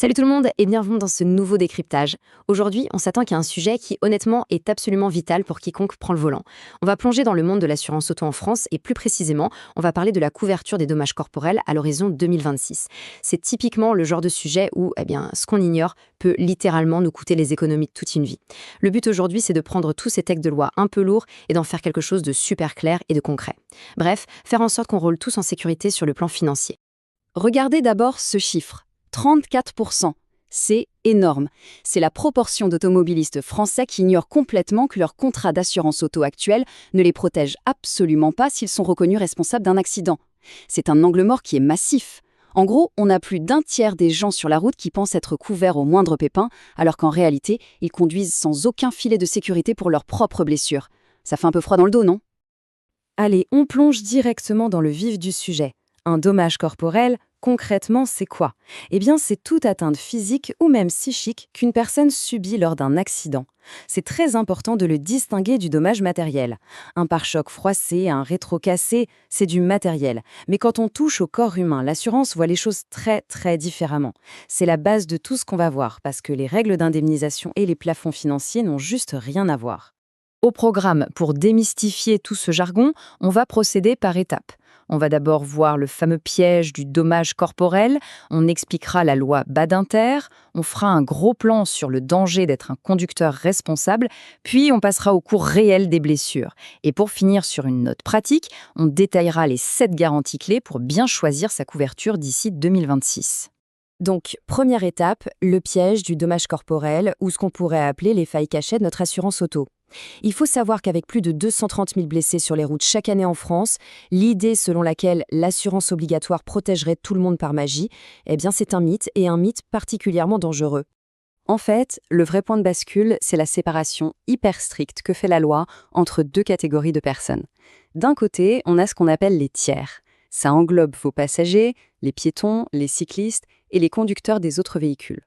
Salut tout le monde et bienvenue dans ce nouveau décryptage. Aujourd'hui, on s'attaque à un sujet qui honnêtement est absolument vital pour quiconque prend le volant. On va plonger dans le monde de l'assurance auto en France et plus précisément, on va parler de la couverture des dommages corporels à l'horizon 2026. C'est typiquement le genre de sujet où ce qu'on ignore peut littéralement nous coûter les économies de toute une vie. Le but aujourd'hui, c'est de prendre tous ces textes de loi un peu lourds et d'en faire quelque chose de super clair et de concret. Bref, faire en sorte qu'on roule tous en sécurité sur le plan financier. Regardez d'abord ce chiffre, 34%. C'est énorme. C'est la proportion d'automobilistes français qui ignorent complètement que leur contrat d'assurance auto actuel ne les protège absolument pas s'ils sont reconnus responsables d'un accident. C'est un angle mort qui est massif. En gros, on a plus d'un tiers des gens sur la route qui pensent être couverts au moindre pépin, alors qu'en réalité, ils conduisent sans aucun filet de sécurité pour leurs propres blessures. Ça fait un peu froid dans le dos, non ? Allez, on plonge directement dans le vif du sujet. Un dommage corporel, concrètement, c'est quoi ? Eh bien, c'est toute atteinte physique ou même psychique qu'une personne subit lors d'un accident. C'est très important de le distinguer du dommage matériel. Un pare-choc froissé, un rétro cassé, c'est du matériel. Mais quand on touche au corps humain, l'assurance voit les choses très différemment. C'est la base de tout ce qu'on va voir, parce que les règles d'indemnisation et les plafonds financiers n'ont juste rien à voir. Au programme, pour démystifier tout ce jargon, on va procéder par étapes. On va d'abord voir le fameux piège du dommage corporel, on expliquera la loi Badinter, on fera un gros plan sur le danger d'être un conducteur responsable, puis on passera au cours réel des blessures. Et pour finir sur une note pratique, on détaillera les 7 garanties clés pour bien choisir sa couverture d'ici 2026. Donc, première étape, le piège du dommage corporel, ou ce qu'on pourrait appeler les failles cachées de notre assurance auto. Il faut savoir qu'avec plus de 230 000 blessés sur les routes chaque année en France, l'idée selon laquelle l'assurance obligatoire protégerait tout le monde par magie, c'est un mythe et un mythe particulièrement dangereux. En fait, le vrai point de bascule, c'est la séparation hyper stricte que fait la loi entre 2 catégories de personnes. D'un côté, on a ce qu'on appelle les tiers. Ça englobe vos passagers, les piétons, les cyclistes et les conducteurs des autres véhicules.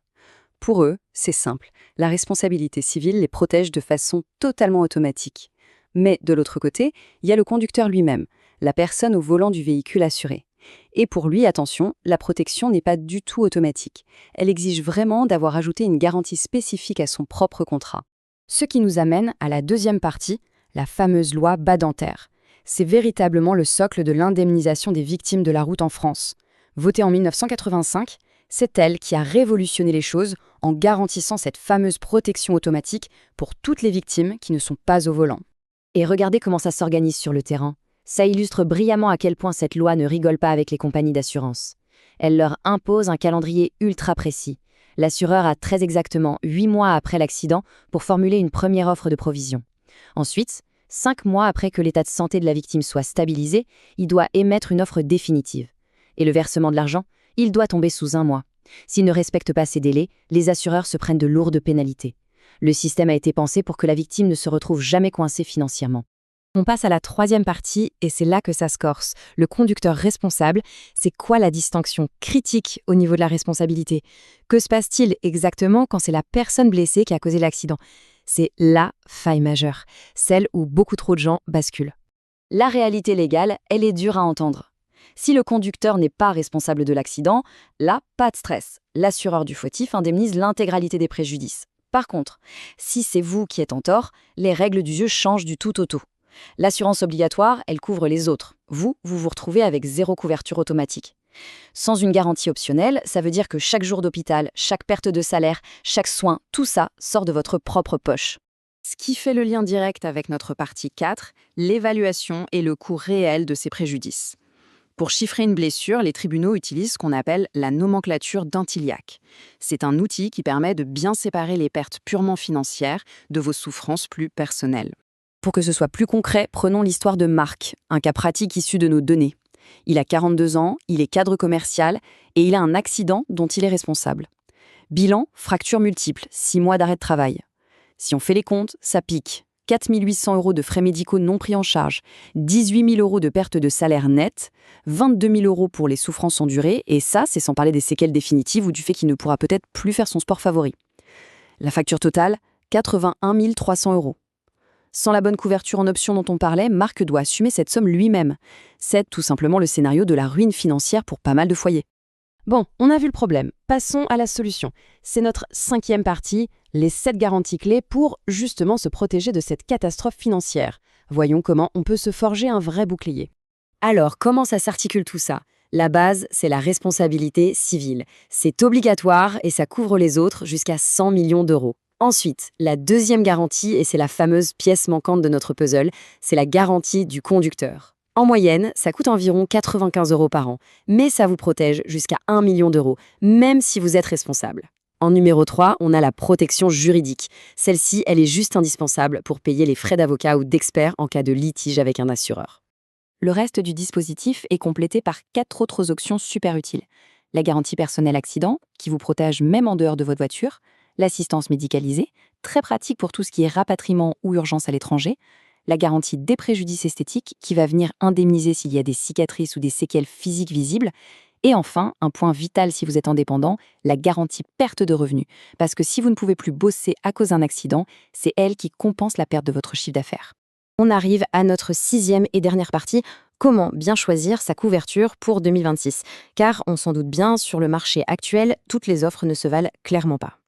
Pour eux, c'est simple, la responsabilité civile les protège de façon totalement automatique. Mais de l'autre côté, il y a le conducteur lui-même, la personne au volant du véhicule assuré. Et pour lui, attention, la protection n'est pas du tout automatique. Elle exige vraiment d'avoir ajouté une garantie spécifique à son propre contrat. Ce qui nous amène à la deuxième partie, la fameuse loi Badinter. C'est véritablement le socle de l'indemnisation des victimes de la route en France. Votée en 1985, c'est elle qui a révolutionné les choses en garantissant cette fameuse protection automatique pour toutes les victimes qui ne sont pas au volant. Et regardez comment ça s'organise sur le terrain. Ça illustre brillamment à quel point cette loi ne rigole pas avec les compagnies d'assurance. Elle leur impose un calendrier ultra précis. L'assureur a très exactement 8 mois après l'accident pour formuler une première offre de provision. Ensuite, 5 mois après que l'état de santé de la victime soit stabilisé, il doit émettre une offre définitive. Et le versement de l'argent, il doit tomber sous 1 mois. S'il ne respecte pas ces délais, les assureurs se prennent de lourdes pénalités. Le système a été pensé pour que la victime ne se retrouve jamais coincée financièrement. On passe à la troisième partie et c'est là que ça se corse. Le conducteur responsable, c'est quoi la distinction critique au niveau de la responsabilité ? Que se passe-t-il exactement quand c'est la personne blessée qui a causé l'accident ? C'est la faille majeure, celle où beaucoup trop de gens basculent. La réalité légale, elle est dure à entendre. Si le conducteur n'est pas responsable de l'accident, là, pas de stress. L'assureur du fautif indemnise l'intégralité des préjudices. Par contre, si c'est vous qui êtes en tort, les règles du jeu changent du tout au tout. L'assurance obligatoire, elle couvre les autres. Vous vous retrouvez avec 0 couverture automatique. Sans une garantie optionnelle, ça veut dire que chaque jour d'hôpital, chaque perte de salaire, chaque soin, tout ça sort de votre propre poche. Ce qui fait le lien direct avec notre partie 4, l'évaluation et le coût réel de ces préjudices. Pour chiffrer une blessure, les tribunaux utilisent ce qu'on appelle la nomenclature d'Antillac. C'est un outil qui permet de bien séparer les pertes purement financières de vos souffrances plus personnelles. Pour que ce soit plus concret, prenons l'histoire de Marc, un cas pratique issu de nos données. Il a 42 ans, il est cadre commercial et il a un accident dont il est responsable. Bilan, fracture multiple, 6 mois d'arrêt de travail. Si on fait les comptes, ça pique. 4 800 € de frais médicaux non pris en charge, 18 000 € de perte de salaire net, 22 000 € pour les souffrances endurées, et ça, c'est sans parler des séquelles définitives ou du fait qu'il ne pourra peut-être plus faire son sport favori. La facture totale, 81 300 €. Sans la bonne couverture en option dont on parlait, Marc doit assumer cette somme lui-même. C'est tout simplement le scénario de la ruine financière pour pas mal de foyers. Bon, on a vu le problème. Passons à la solution. C'est notre 5e partie, les 7 garanties clés pour justement se protéger de cette catastrophe financière. Voyons comment on peut se forger un vrai bouclier. Alors, comment ça s'articule tout ça? La base, c'est la responsabilité civile. C'est obligatoire et ça couvre les autres jusqu'à 100 millions d'euros. Ensuite, la deuxième garantie, et c'est la fameuse pièce manquante de notre puzzle, c'est la garantie du conducteur. En moyenne, ça coûte environ 95 € par an, mais ça vous protège jusqu'à 1 million d'euros, même si vous êtes responsable. En numéro 3, on a la protection juridique. Celle-ci, elle est juste indispensable pour payer les frais d'avocat ou d'expert en cas de litige avec un assureur. Le reste du dispositif est complété par 4 autres options super utiles. La garantie personnelle accident, qui vous protège même en dehors de votre voiture. L'assistance médicalisée, très pratique pour tout ce qui est rapatriement ou urgence à l'étranger. La garantie des préjudices esthétiques, qui va venir indemniser s'il y a des cicatrices ou des séquelles physiques visibles. Et enfin, un point vital si vous êtes indépendant, la garantie perte de revenus. Parce que si vous ne pouvez plus bosser à cause d'un accident, c'est elle qui compense la perte de votre chiffre d'affaires. On arrive à notre 6e et dernière partie, comment bien choisir sa couverture pour 2026. Car on s'en doute bien, sur le marché actuel, toutes les offres ne se valent clairement pas.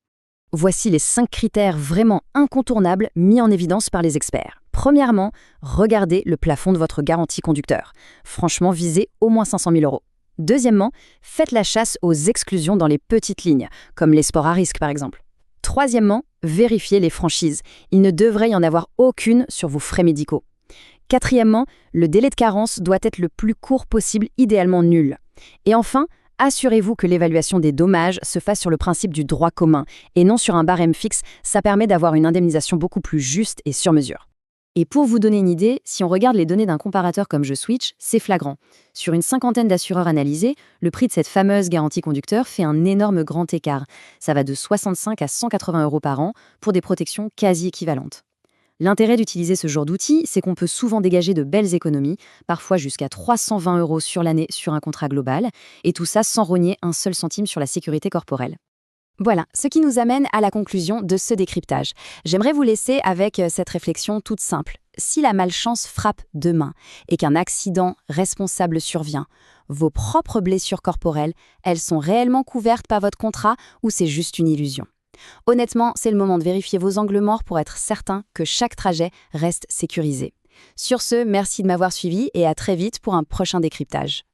Voici les 5 critères vraiment incontournables mis en évidence par les experts. Premièrement, regardez le plafond de votre garantie conducteur. Franchement, visez au moins 500 000 €. Deuxièmement, faites la chasse aux exclusions dans les petites lignes, comme les sports à risque par exemple. Troisièmement, vérifiez les franchises. Il ne devrait y en avoir aucune sur vos frais médicaux. Quatrièmement, le délai de carence doit être le plus court possible, idéalement nul. Et enfin, assurez-vous que l'évaluation des dommages se fasse sur le principe du droit commun et non sur un barème fixe. Ça permet d'avoir une indemnisation beaucoup plus juste et sur mesure. Et pour vous donner une idée, si on regarde les données d'un comparateur comme JeSwitch, c'est flagrant. Sur une 50aine d'assureurs analysés, le prix de cette fameuse garantie conducteur fait un énorme grand écart. Ça va de 65 à 180 € par an pour des protections quasi équivalentes. L'intérêt d'utiliser ce genre d'outil, c'est qu'on peut souvent dégager de belles économies, parfois jusqu'à 320 € sur l'année sur un contrat global, et tout ça sans rogner un seul centime sur la sécurité corporelle. Voilà, ce qui nous amène à la conclusion de ce décryptage. J'aimerais vous laisser avec cette réflexion toute simple. Si la malchance frappe demain et qu'un accident responsable survient, vos propres blessures corporelles, elles sont réellement couvertes par votre contrat ou c'est juste une illusion? Honnêtement, c'est le moment de vérifier vos angles morts pour être certain que chaque trajet reste sécurisé. Sur ce, merci de m'avoir suivi et à très vite pour un prochain décryptage.